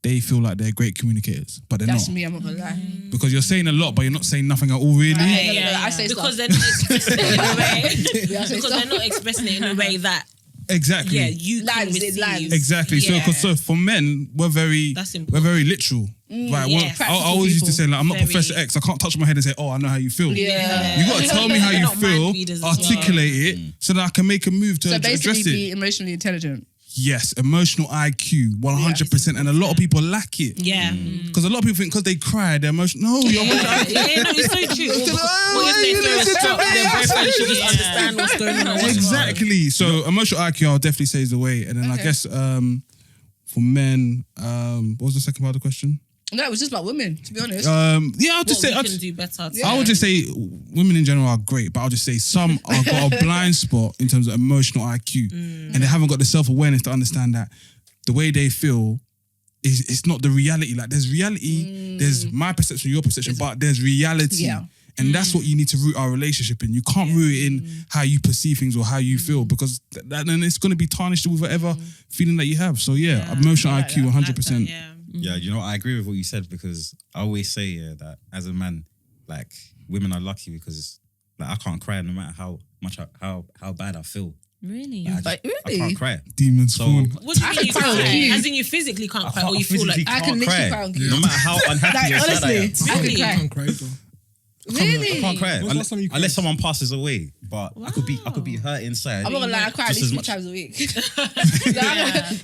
they feel like they're great communicators, but they're That's not. me, I'm not gonna lie. Because you're saying a lot, but you're not saying nothing at all, really. I say because stuff. they're not expressing it in a way. I say Because stuff. they're not expressing it in a way that Exactly. you can Lands, it receive. lands. Exactly. Yeah. So for men, we're very That's we're important. very literal. Right. yes. I always used to say, like, I'm not Very. Professor X. I can't touch my head and say, oh, I know how you feel. Yeah. You got to tell me how you Not mind feel, readers as well. articulate it, so that I can make a move to So address basically, it. be emotionally intelligent. Yes, emotional IQ, 100%, and a lot of people lack it. Yeah. Because a lot of people think because they cry, they're emotional. No, you're Yeah, no, it's so true. What if they throw a stop their boyfriend should just understand what's going on? What's wrong. Exactly. So emotional IQ, I'll definitely say is the way. And then I guess for men, what was the second part of the question? No, it was just about women, to be honest. Yeah, I'll just What say. we can do better. I would just say women in general are great, but I'll just say some have got a blind spot in terms of emotional IQ, and they haven't got the self-awareness to understand that the way they feel is it's not the reality. Like there's reality, there's my perception, your perception, but there's reality. Yeah. And that's what you need to root our relationship in. You can't root it in how you perceive things or how you feel, because then it's going to be tarnished with whatever feeling that you have. So emotional IQ, 100%. Yeah, you know, I agree with what you said, because I always say that as a man, like, women are lucky because like I can't cry no matter how much how bad I feel. Really? Like, I can't cry. Demons So spawn. What do you mean you cry on can't? cue. As in you physically can't cry, or you feel like I can literally cry on cue. no matter how unhappy or sad I am. honestly, I Really? could I cry. can't cry, though. Really? I can't cry When's the last time you cried? unless someone passes away. But I could be hurt inside. I'm not gonna lie, I cry at Just least as 3 much- times a week.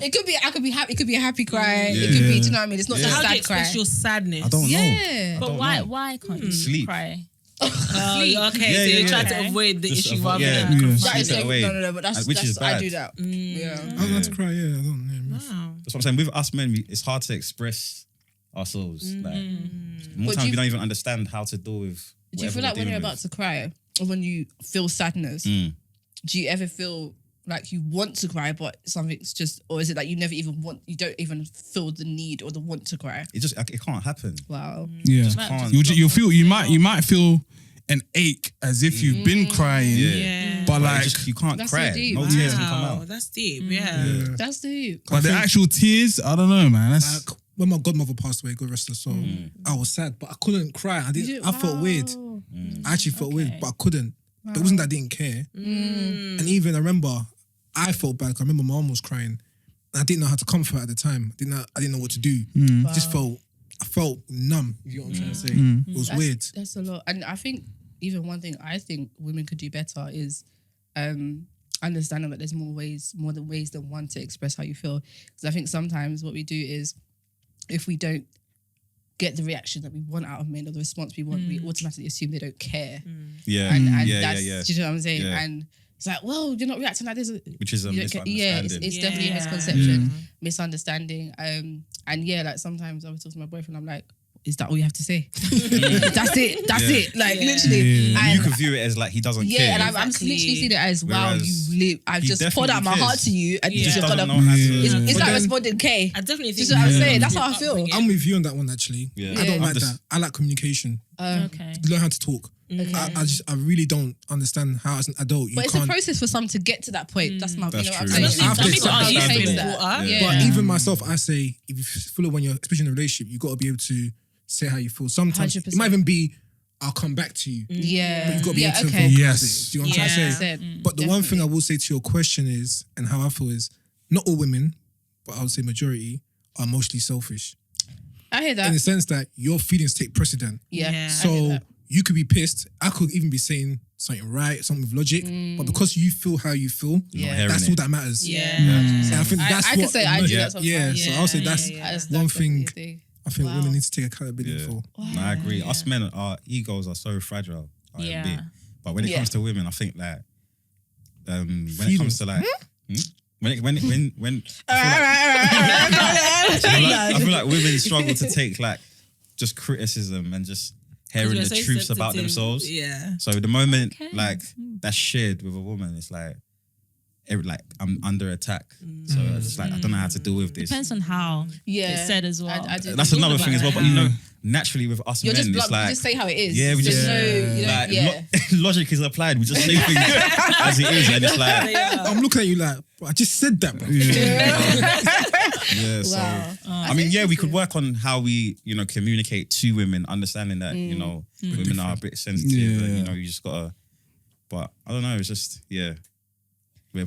It could be, I could be happy. It could be a happy cry. Yeah. It could be, do you know what I mean? It's not Yeah. just how do you sad cry. express your sadness? I don't know. Yeah. But don't why? know. Why can't you Sleep. cry? Oh, okay, Yeah, so yeah, you yeah. try to avoid the Just issue avoid- rather yeah. than Yeah. confront That is Sleep it away. no, but that's Which is I bad. do that. Yeah. I don't have to cry, yeah. I don't know. Wow. That's what I'm saying. With us men, it's hard to express ourselves. Like more But times you- we don't even understand how to deal with. Do you feel like when you're about to cry or when you feel sadness, do you ever feel like you want to cry, but something's just, or is it like you never even want, you don't even feel the need or the want to cry? it can't happen. Wow. Yeah. Just can't. You'll feel, you might feel an ache as if you've been crying, Yeah. but But like, you can't That's so cry. deep. No tears can come Wow, out. that's deep. Yeah. That's deep. but the actual tears, I don't know, man. That's Like, when my godmother passed away, God rest her soul, I was sad, but I couldn't cry. I felt weird. I actually felt weird, but I couldn't. It wasn't that I didn't care. And even I remember, I felt bad. 'Cause I remember my mom was crying. And I didn't know how to comfort her at the time. I didn't know what to do. I just I felt numb. If you know what I'm trying to say. It was weird. That's a lot. And I think even one thing I think women could do better is understanding that there's more ways than one to express how you feel. Because I think sometimes what we do is, if we don't get the reaction that we want out of men or the response we want, we automatically assume they don't care. Yeah. And yeah, that's, yeah. do you know what I'm saying? Yeah. And it's like, well, you're not reacting like this. Which is a You don't care. misunderstanding. Yeah, it's definitely a Yeah. misconception, misunderstanding. And yeah, like sometimes I was talking to my boyfriend, I'm like, is that all you have to say? That's it. That's it. Like literally. Yeah. And You could view it as like he doesn't yeah, care. and I'm literally seeing it as, wow, Whereas you live. I've he just poured out my definitely heart cares. to you, and He you're just gonna. doesn't know how to. It's But like then- responding K. I definitely This think is what I'm saying. That's how I feel. upbringing. I'm with you on that one, actually. Yeah. I don't Yeah. like that. I like communication. Okay. Learn how to talk. I really don't understand how as an adult you But it's a can't. process for some to get to that point. That's my. That's you know what I'm true. saying? Especially I've some been- people I've aren't used to been being that. brought up. Yeah. But even myself, I say, if you feel it when you're, especially in a relationship, you got to be able to say how you feel. Sometimes 100%. it might even be, I'll come back to you. Yeah. But you've got to be able to okay. vocalize Yes. it. Do you know what I'm trying to say? 100%. But the one thing I will say to your question is, and how I feel is, not all women, but I would say majority, are emotionally selfish. I hear that. in the sense that your feelings take precedent. Yeah. Yeah. I hear So that. you could be pissed. I could even be saying something right, something with logic, but because you feel how you feel, Yeah. hearing that's it. all that matters. Yeah. And I think that's I what can say I do that sometimes. Yeah, so I'll say that's That's one thing definitely a thing. I think Wow. women need to take accountability Yeah. for. No, I agree. Us men, our egos are so fragile. Yeah. But when it Yeah. comes to women, I think that when it Feelings. comes to like when I feel like women struggle to take like just criticism and just hearing We're the so truths about sensitive. themselves. Yeah. So the moment Okay. like that's shared with a woman, it's like I'm under attack. So it's just like I don't know how to deal with this. Depends on how Yeah. it's said as well. I do. That's another about thing as well. But that. you know, naturally with us You're men, just it's blunt, you like just say how it is. yeah, we There's just no, you know, like yeah. logic is applied. We just say things as it is, and it's like I'm looking at you like, bro, I just said that, bro. yeah. So Wow. I mean, yeah, we could work on how we, communicate to women, understanding that, women are a bit sensitive and, you just gotta, but I don't know, it's just, yeah. We're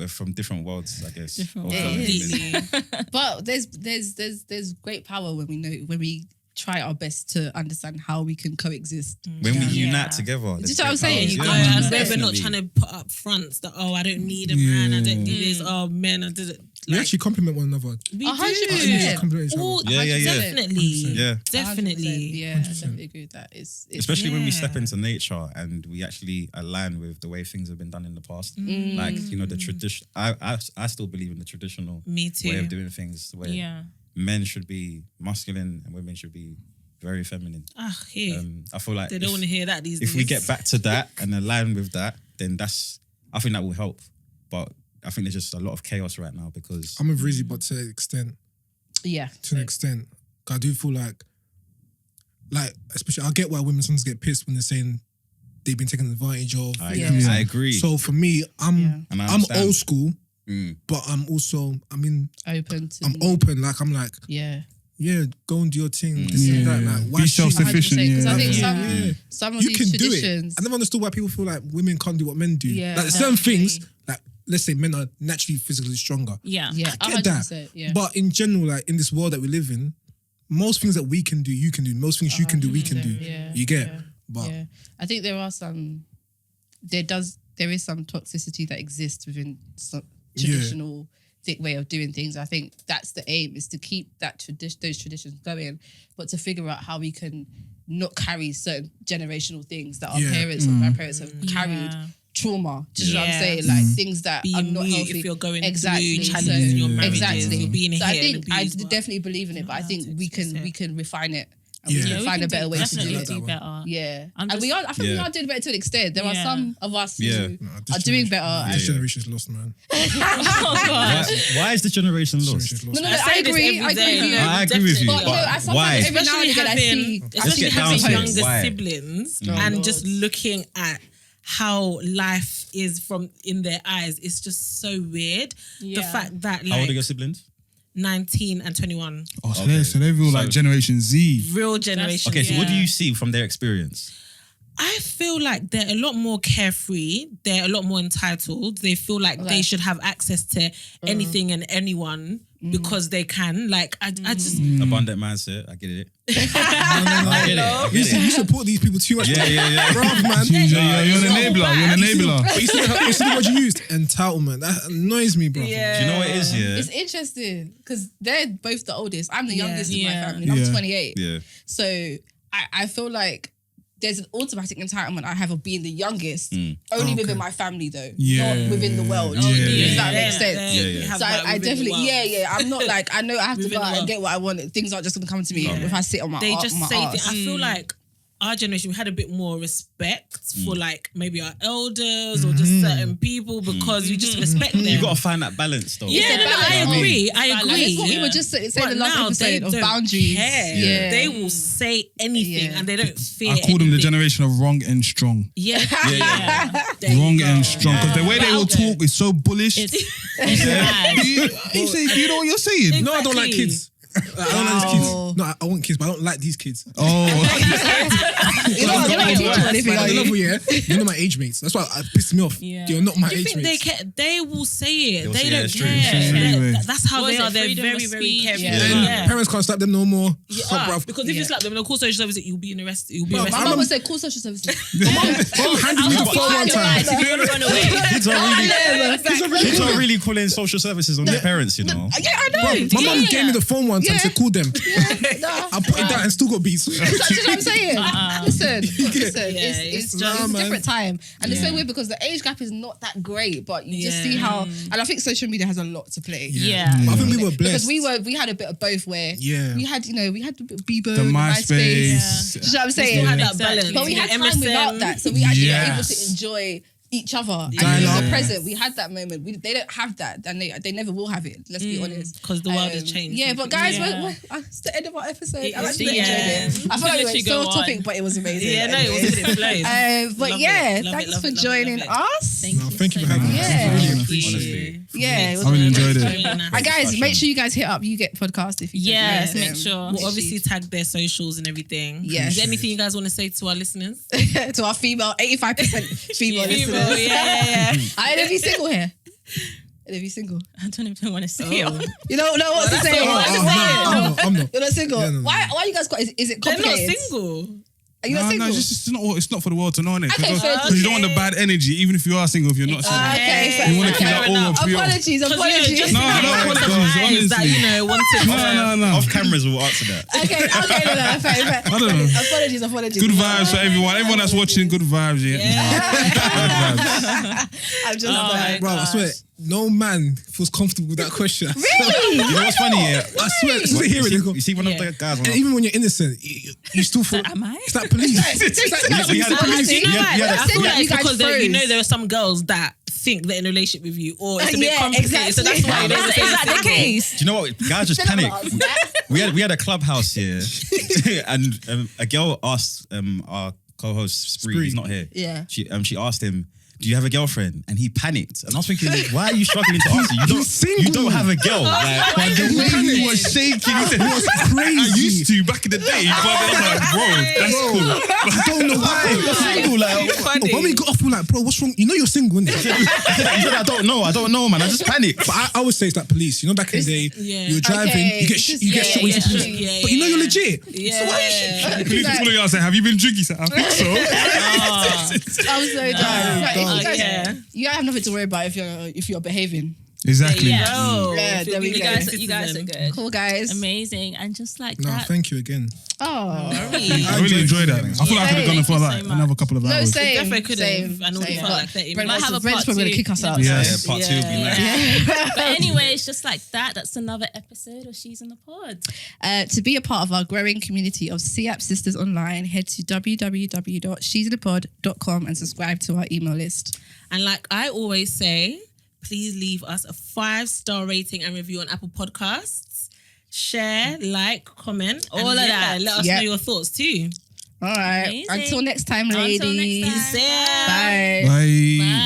from different worlds, I guess. Different Or worlds. from Completely. But there's great power when we try our best to understand how we can coexist. when we Yeah. unite together. Do you there's know what I'm great saying? powers. You Yeah, can't- And Yeah. we're not trying to put up fronts that I don't need a man, I don't do this. Oh, men, I did it. We actually compliment one another. We 100%. do. Compliment each other. All, Yeah, yeah, yeah. Definitely. Yeah. 100%. Definitely. Yeah, I definitely agree with that. It's Especially when we step Yeah. into nature and we actually align with the way things have been done in the past. Mm. Like, the tradition. I still believe in the traditional Me too. way of doing things, where Yeah. men should be masculine and women should be very feminine. Here. I feel like They don't want to hear that these days. if we get back to that and align with that, then I think that will help. But I think there's just a lot of chaos right now because I'm with Rizzy, but to an extent. yeah. To an extent. 'Cause I do feel like, especially, I get why women sometimes get pissed when they're saying they've been taken advantage of. I Yeah. agree. So for me, I'm And I I'm understand. old school, Mm. but I'm also, Open to I'm open. Like, I'm like, yeah. yeah, go and do your thing. This and that. Like, why Be should- self-sufficient. 100%, 'cause I Yeah. think Yeah. some of You these can do it. traditions. I never understood why people feel like women can't do what men do. Yeah, like there's certain things, definitely. like let's say men are naturally physically stronger. Yeah. Yeah, I get that. 100%. Yeah. But in general, like in this world that we live in, most things that we can do, you can do. Most things you can do, we can do. Yeah, You get? yeah, But yeah. I think there is some toxicity that exists within some traditional way of doing things. I think that's the aim, is to keep that those traditions going, but to figure out how we can not carry certain generational things that our Yeah. parents or grandparents have carried. Yeah. Trauma, do you know what I'm Yeah. saying? Like things that are Being not mute healthy. if you're going Exactly. through challenges in your marriages, Exactly. or being So hit I think and I abused, but definitely believe in it, but I think we can refine it and Yeah. we Yeah, can we find a better way to do definitely it. do better. Yeah, I'm and just- I think we are doing better to an extent. There are Yeah. some of us Yeah. who this are doing generation- better. This Yeah. generation's lost, man. Oh God. Why is the generation This lost? generation's lost. No, I I say this agree. I every agree day. with you. I agree with you, But but I sometimes why? every now and again I see. Especially get having down to it. younger Why? siblings Oh, and Lord. just looking at how life is from in their eyes, it's just so weird. The Yeah. fact that How old are like your siblings? 19 and 21, Oh, so, Okay. they feel like So- Generation Z. real generation. Okay, so what do yeah. you see from their experience? I feel like they're a lot more carefree. They're a lot more entitled. They feel like they should have access to anything and anyone because they can. Like, I just... Abundant mindset. I get it. I get it. I You get it. support these people too much. Yeah, yeah, yeah. Bruv, man. You're an enabler. You're an enabler. But you see the word you used? Entitlement. That annoys me, bro. Do you know what it is? Yeah. It's interesting because they're both the oldest. I'm the Yeah. youngest in my Yeah. family. And I'm Yeah. 28. Yeah. So I feel like there's an automatic entitlement I have of being the youngest, only within my family though, Yeah. not within the world. Yeah. Does that Yeah. make sense? Yeah, yeah. Have So that I within the definitely, world. I'm not like, I know I have to Within go the out and world. get what I want. Things aren't just going to come to me if I sit on my They just my say arse. things. I feel like our generation, we had a bit more respect for like maybe our elders or just certain people because we just respect them. You got to find that balance though. Yeah, It's a no, balance. I agree. I And agree. it's what we were just saying But the last now they episode of don't boundaries. care. Yeah. They will say anything Yeah. and they don't fear I call them the anything. generation of wrong and strong. Yeah. Yeah. There you Wrong go. and strong. Because the way they will Okay. talk is so bullish. It's mad. Do you know what you're saying? No, I don't like Exactly. kids. I don't like these kids. No, I want kids, but I don't like these kids. Oh. You're not a teacher. anything, At are the you? level, yeah, you're not my age mates. That's why it pissed me off. Yeah. You're not my Do you age think mates. they will say it? They'll They say don't it's care. true. Anyway. That's how What they is are. it, They're freedom very, of very speech? careful. Yeah. And Yeah. parents can't slap them no more. Yeah, because if you slap them, they'll call social services. You'll be arrested. You'll be Bro, arrested. My mum would say, call social services. Mom handed me the phone one time. If you want to run away. Kids are really calling social services on their parents, you know. Yeah, I know. My mum gave me the phone one time. Yeah. Said call them. Nah. I put it down and still got beats. Do you know what I'm saying? Listen, it's it's just just- a different time. And it's so weird because the age gap is not that great, but you just see how, and I think social media has a lot to play. Yeah. But I think we were blessed. Because we had a bit of both where we had the bit of Bieber, The the MySpace. Do you know what I'm saying? had Yeah. that balance. But we had time MSN. without that. So we actually were able Yes. to enjoy each other and Dialogue. the present. We had that moment. They don't have that, and they never will have it. Let's be honest. Because the world has changed. Yeah, but guys, Yeah. it's the end of our episode. It I is actually the enjoyed end. it. I feel like we Literally went so go off topic, on. but it was amazing. Yeah, no, it was good. It flowed. But Love yeah, it, love thanks it, love for it, love joining it. us. Thank you for having us. Yeah. Really Thank appreciate you. it. Yeah, it was I really amazing. enjoyed it. And guys, make sure you guys hit up YouGet Podcast if you don't Yes, know make them. sure. We'll obviously tag their socials and everything. Yes. Is there anything you guys want to say to our listeners? To our female, 85% female People, listeners. yeah. I don't be single here. I don't be single. I don't even want to say it. You don't know what to say. I'm not. You're not single. Yeah, no. Why you guys got? Is it They're not complicated? single. Are you not No, single? it's not for the world to know, innit? Okay, Because so- you don't want the bad energy, even if you are single, if you're not single. Okay, You want to keep fair that all enough. pure. Apologies. Just No, no, in apologies, case honestly. that, you know, wanted No. Off cameras will answer that. Okay, no, fair. I don't know. Apologies. Good vibes for everyone. Everyone that's watching, good vibes, I'm just Bro, I swear, no man feels comfortable with that question. Really? You know what's funny? Yeah, I swear, just to hear it. they go- You see one of the guys. And even when you're innocent, you still feel. Am I? It's like police. we had a police. You know we what? had I feel that like you it's guys because froze. you know there are some girls that think they're in a relationship with you, or it's a bit Yeah, complicated. So that's why exactly. they Is would say that the single. case? Do you know what? Guys just panic. We had a clubhouse here, and a girl asked our co-host Spree, he's not here. Yeah. She asked him, "Do you have a girlfriend?" And he panicked. And I was thinking, why are you struggling to answer? You don't have a girl. Like, The way he was shaking, he said, "What's crazy?" I used to back in the day, but I'm like, bro, that's cool. I don't know why. you're single. Like, Funny. When we got off, we're like, bro, what's wrong? You know you're single, innit? he said, I don't know, man. I just panicked. But I would say it's like police. You know, back in the day, Yeah. you're driving, Okay, you get it's you get just- shot when yeah, you're yeah, police. yeah, But you know yeah. you're legit. Yeah. Police pulling out and say, "Have you been drinking?" I think so. I'm so done. Like, God. you guys, Yeah. you have nothing to worry about if you're behaving. Exactly. Yeah. Oh, Yeah, there we You go. guys are good. Cool, guys. Amazing. And just like No, that. thank you again. Oh. I really enjoyed that. I feel like I could have gone for Thank you like so another couple of No, hours. same. Definitely could have, Same. and already Same. felt like 30 Brent minutes. Might have a Brent's part probably going to two. kick us out. Yes. Part two would be nice. But anyway, it's just like that. That's another episode of She's in the Pod. To be a part of our growing community of SIAP Sisters Online, head to www.she'sinthepod.com and subscribe to our email list. And like I always say, please leave us a 5-star rating and review on Apple Podcasts. Share, like, comment, all of that. Let us Yep. know your thoughts too. All right. Amazing. Until next time, Until next ladies. time. See ya. Bye. Bye. Bye.